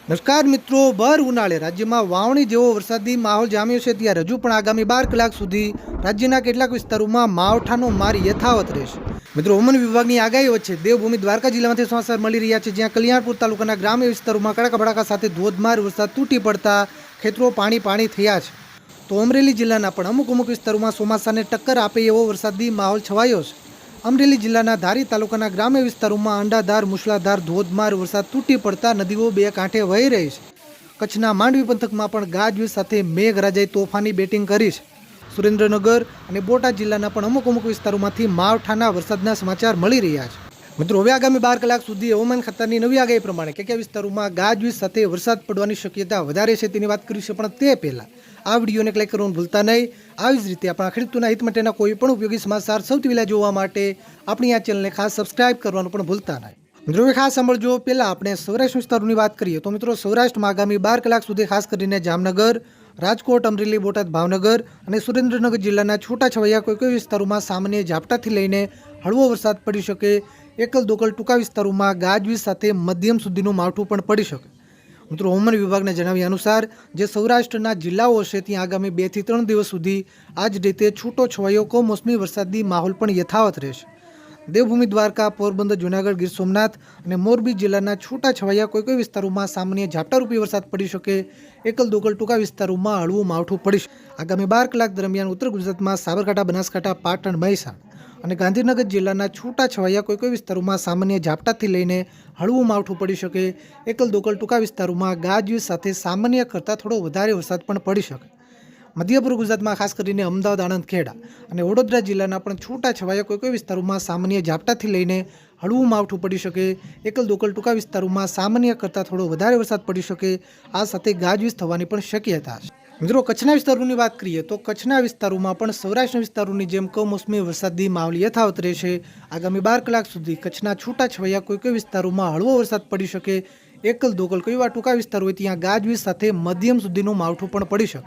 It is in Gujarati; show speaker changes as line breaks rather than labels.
નમસ્કાર મિત્રો, ભર ઉનાળે રાજ્યમાં વાવણી જેવો વરસાદી માહોલ જામ્યો છે ત્યારે હજુ પણ આગામી 12 કલાક સુધી રાજ્યના કેટલાક વિસ્તારોમાં માવઠાનો માર યથાવત રહેશે। મિત્રો, હવામાન વિભાગની આગાહી વચ્ચે દેવભૂમિ દ્વારકા જિલ્લામાંથી સમાચાર મળી રહ્યા છે, જ્યાં કલ્યાણપુર તાલુકાના ગ્રામ્ય વિસ્તારોમાં કડાકા ભડાકા સાથે ધોધમાર વરસાદ તૂટી પડતા ખેતરો પાણી થયા છે। તો અમરેલી જિલ્લાના પણ અમુક વિસ્તારોમાં ચોમાસાને ટક્કર આપે એવો વરસાદી માહોલ છવાયો છે। અમરેલી જિલ્લાના ધારી તાલુકાના ગ્રામ્ય વિસ્તારોમાં અંડાધાર મુશળધાર ધોધમાર વરસાદ તૂટી પડતા નદીઓ બે કાંઠે વહી રહી છે। કચ્છના માંડવી પંથકમાં પણ ગાજવીજ સાથે મેઘરાજાએ તોફાની બેટિંગ કરી છે। સુરેન્દ્રનગર અને બોટાદ જિલ્લાના પણ અમુક વિસ્તારોમાંથી માવઠાના વરસાદના સમાચાર મળી રહ્યા છે। મિત્રો, હવે આગામી 12 કલાક સુધી હવામાન ખાતાની નવી આગાહી પ્રમાણે કયા વિસ્તારોમાં ગાજવીજ સાથે વરસાદ પડવાની શક્યતા વધારે છે તેની વાત કરીશું, પણ તે પહેલાં આ વિડીયોને લાઈક કરવાનું ભૂલતા નહીં। આવી જ રીતે આપણા ખેડૂતોના હિત માટેના કોઈ પણ ઉપયોગી સમાચાર સૌથી પહેલાં જોવા માટે આપણી આ ચેનલને ખાસ સબસ્ક્રાઇબ કરવાનું પણ ભૂલતા નહીં। મિત્રો, હવે ખાસ સાંભળજો। પહેલાં આપણે સૌરાષ્ટ્ર વિસ્તારોની વાત કરીએ તો મિત્રો, સૌરાષ્ટ્રમાં આગામી 12 કલાક સુધી ખાસ કરીને જામનગર, રાજકોટ, અમરેલી, બોટાદ, ભાવનગર અને સુરેન્દ્રનગર જિલ્લાના છૂટાછવાયા કોઈ વિસ્તારોમાં સામાન્ય ઝાપટાથી લઈને હળવો વરસાદ પડી શકે। એકલ દોકલ ટૂંકા વિસ્તારોમાં ગાજવીજ સાથે મધ્યમ સુધીનું માવઠું પણ પડી શકે। મિત્રો, હવામાન વિભાગના જણાવ્યા અનુસાર જે સૌરાષ્ટ્રના જિલ્લાઓ છે ત્યાં આગામી 2 થી 3 દિવસ સુધી આ જ રીતે છૂટો છવાયો કમોસમી વરસાદી માહોલ પણ યથાવત રહેશે। દેવભૂમિ દ્વારકા, પોરબંદર, જૂનાગઢ, ગીર સોમનાથ અને મોરબી જિલ્લાના છૂટાછવાયા કોઈ વિસ્તારોમાં સામાન્ય ઝાપટારૂપી વરસાદ પડી શકે। એકલ દોકલ ટૂંકા વિસ્તારોમાં હળવું માવઠું પડી શકે। આગામી 12 કલાક દરમિયાન ઉત્તર ગુજરાતમાં સાબરકાંઠા, બનાસકાંઠા, પાટણ, મહેસાણા અને ગાંધીનગર જિલ્લાના છૂટાછવાયા કોઈ વિસ્તારોમાં સામાન્ય ઝાપટાથી લઈને હળવું માવઠું પડી શકે। એકલ દોકલ ટૂંકા વિસ્તારોમાં ગાજવીજ સાથે સામાન્ય કરતાં થોડો વધારે વરસાદ પણ પડી શકે। મધ્ય પૂર્વ ગુજરાતમાં ખાસ કરીને અમદાવાદ, આણંદ, ખેડા અને વડોદરા જિલ્લાના પણ છૂટાછવાયા કોઈ વિસ્તારોમાં સામાન્ય ઝાપટાથી લઈને હળવું માવઠું પડી શકે। એકલ દોકલ ટૂંકા વિસ્તારોમાં સામાન્ય કરતાં થોડો વધારે વરસાદ પડી શકે। આ સાથે ગાજવીજ થવાની પણ શક્યતા છે। મિત્રો, કચ્છના વિસ્તારોની વાત કરીએ તો કચ્છના વિસ્તારોમાં પણ સૌરાષ્ટ્રના વિસ્તારોની જેમ કમોસમી વરસાદી માહોલ યથાવત રહેશે। આગામી 12 કલાક સુધી કચ્છના છૂટાછવાયા કોઈ વિસ્તારોમાં હળવો વરસાદ પડી શકે। એકલ દોકલ કોઈ ટૂંકા વિસ્તાર હોય ત્યાં ગાજવીજ સાથે મધ્યમ સુધીનું માવઠું પણ પડી શકે।